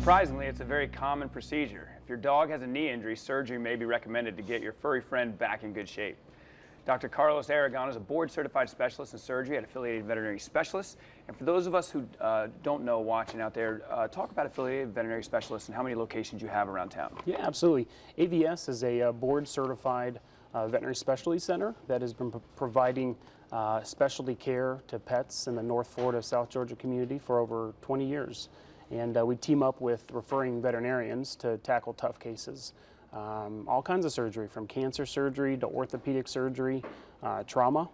Surprisingly, it's a very common procedure. If your dog has a knee injury, surgery may be recommended to get your furry friend back in good shape. Dr. Carlos Aragon is a board-certified specialist in surgery at Affiliated Veterinary Specialists. And for those of us who don't know watching out there, talk about Affiliated Veterinary Specialists and how many locations you have around town. Yeah, absolutely. AVS is a board-certified veterinary specialty center that has been providing specialty care to pets in the North Florida, South Georgia community for over 20 years. And we team up with referring veterinarians to tackle tough cases. All kinds of surgery, from cancer surgery to orthopedic surgery, trauma,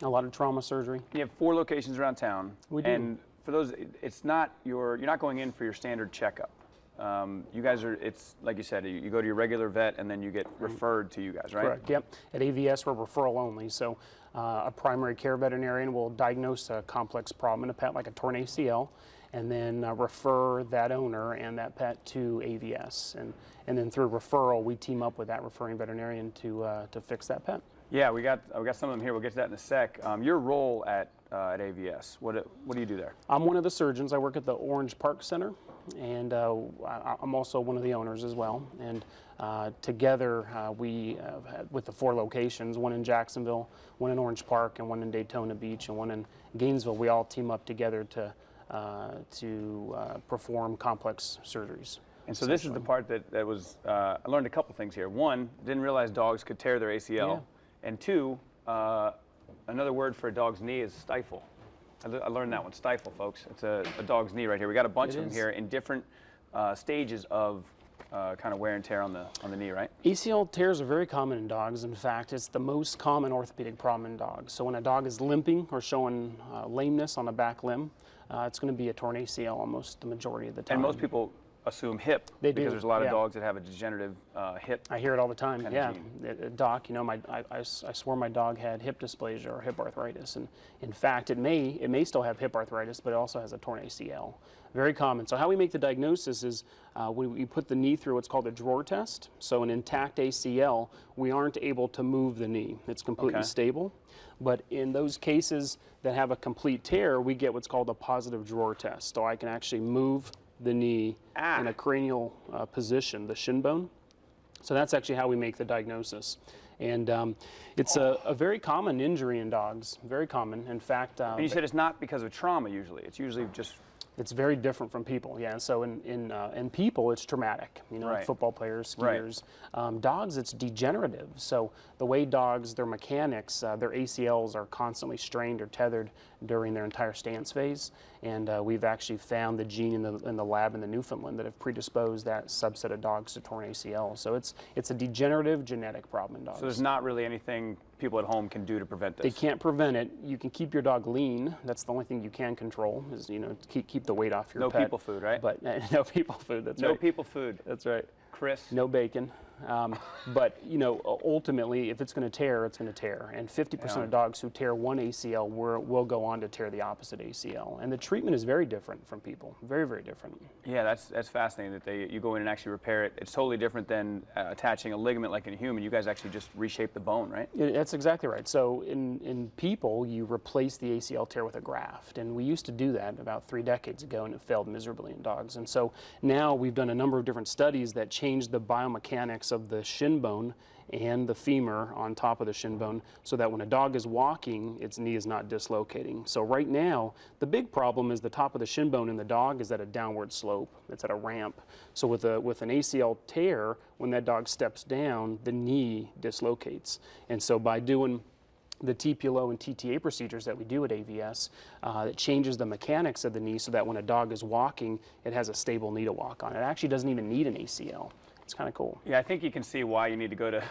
a lot of trauma surgery. You have 4 locations around town. We do. And for those, it's not you're not going in for your standard checkup. You guys are, it's like you said, you go to your regular vet and then you get referred to you guys, right? Correct, yep. At AVS, we're referral only. So a primary care veterinarian will diagnose a complex problem in a pet like a torn ACL, and then refer that owner and that pet to AVS. And then through referral, we team up with that referring veterinarian to fix that pet. Yeah, we got some of them here. We'll get to that in a sec. Your role at AVS, what do you do there? I'm one of the surgeons. I work at the Orange Park Center, and I'm also one of the owners as well. And together, we with the 4 locations, one in Jacksonville, one in Orange Park, and one in Daytona Beach, and one in Gainesville, we all team up together to perform complex surgeries. And so this is the part that was, I learned a couple things here. One, didn't realize dogs could tear their ACL. Yeah. And 2, another word for a dog's knee is stifle. I learned that one, stifle, folks. It's a dog's knee right here. We got a bunch of them here in different stages of kind of wear and tear on the knee, right? ACL tears are very common in dogs. In fact, it's the most common orthopedic problem in dogs. So when a dog is limping or showing lameness on the back limb, it's going to be a torn ACL almost the majority of the time. And most people assume hip. They do, because there's a lot of dogs that have a degenerative hip. I hear it all the time. Yeah, gene. Doc, you know, I swore my dog had hip dysplasia or hip arthritis, and in fact, it may still have hip arthritis, but it also has a torn ACL. Very common. So how we make the diagnosis is we put the knee through what's called a drawer test. So an intact ACL, we aren't able to move the knee. It's completely stable. But in those cases that have a complete tear, we get what's called a positive drawer test. So I can actually move the knee in a cranial position, the shin bone. So that's actually how we make the diagnosis. And it's a very common injury in dogs, very common. In fact, and you said it's not because of trauma usually. It's usually just... It's very different from people, yeah. So in people, it's traumatic, you know, like football players, skiers. Dogs, it's degenerative. So the way dogs, their mechanics, their ACLs are constantly strained or tethered during their entire stance phase. And we've actually found the gene in the lab in the Newfoundland that have predisposed that subset of dogs to torn ACL. So it's a degenerative genetic problem in dogs. So there's not really anything people at home can do to prevent this? They can't prevent it. You can keep your dog lean. That's the only thing you can control, is, you know, keep the weight off your pet. No people food, right? But no people food, that's right. No people food. That's right. Chris? No bacon. But, you know, ultimately, if it's going to tear, it's going to tear. And 50% of dogs who tear one ACL will go on to tear the opposite ACL. And the treatment is very different from people. Very, very different. Yeah, that's fascinating that you go in and actually repair it. It's totally different than attaching a ligament like in a human. You guys actually just reshape the bone, right? That's exactly right. So in people, you replace the ACL tear with a graft. And we used to do that about 3 decades ago, and it failed miserably in dogs. And so now we've done a number of different studies that change the biomechanics of the shin bone and the femur on top of the shin bone, so that when a dog is walking, its knee is not dislocating. So right now, the big problem is the top of the shin bone in the dog is at a downward slope. It's at a ramp. So with an ACL tear, when that dog steps down, the knee dislocates. And so by doing the TPLO and TTA procedures that we do at AVS, it changes the mechanics of the knee so that when a dog is walking, it has a stable knee to walk on. It actually doesn't even need an ACL. It's kind of cool. Yeah, I think you can see why you need to go to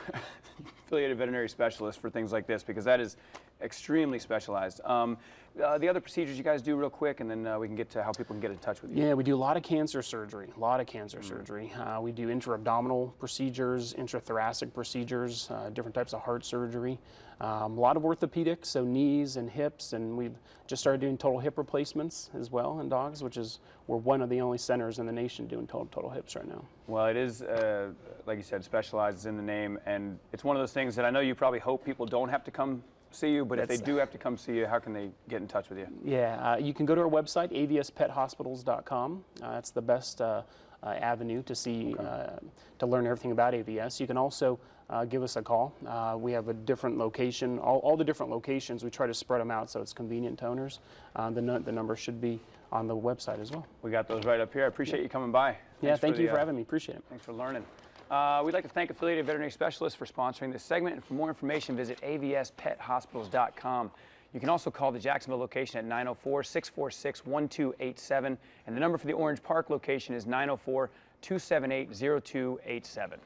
affiliated veterinary specialists for things like this, because that is extremely specialized. The other procedures you guys do real quick, and then we can get to how people can get in touch with you. Yeah, we do a lot of cancer surgery, surgery. We do intra-abdominal procedures, intrathoracic procedures, different types of heart surgery. A lot of orthopedics, so knees and hips, and we've just started doing total hip replacements as well in dogs, we're one of the only centers in the nation doing total hips right now. Well, it is, like you said, specialized in the name, and it's one of those things that I know you probably hope people don't have to come see you, but if they do have to come see you, how can they get in touch with you? Yeah, you can go to our website, avspethospitals.com. That's the best avenue to see, to learn everything about AVS. You can also give us a call. We have a different location, all the different locations, we try to spread them out so it's convenient to owners. The number should be on the website as well. We got those right up here. I appreciate you coming by. Yeah, thank you for having me. Appreciate it. Thanks for learning. We'd like to thank Affiliated Veterinary Specialists for sponsoring this segment, and for more information, visit avspethospitals.com. You can also call the Jacksonville location at 904-646-1287, and the number for the Orange Park location is 904-278-0287.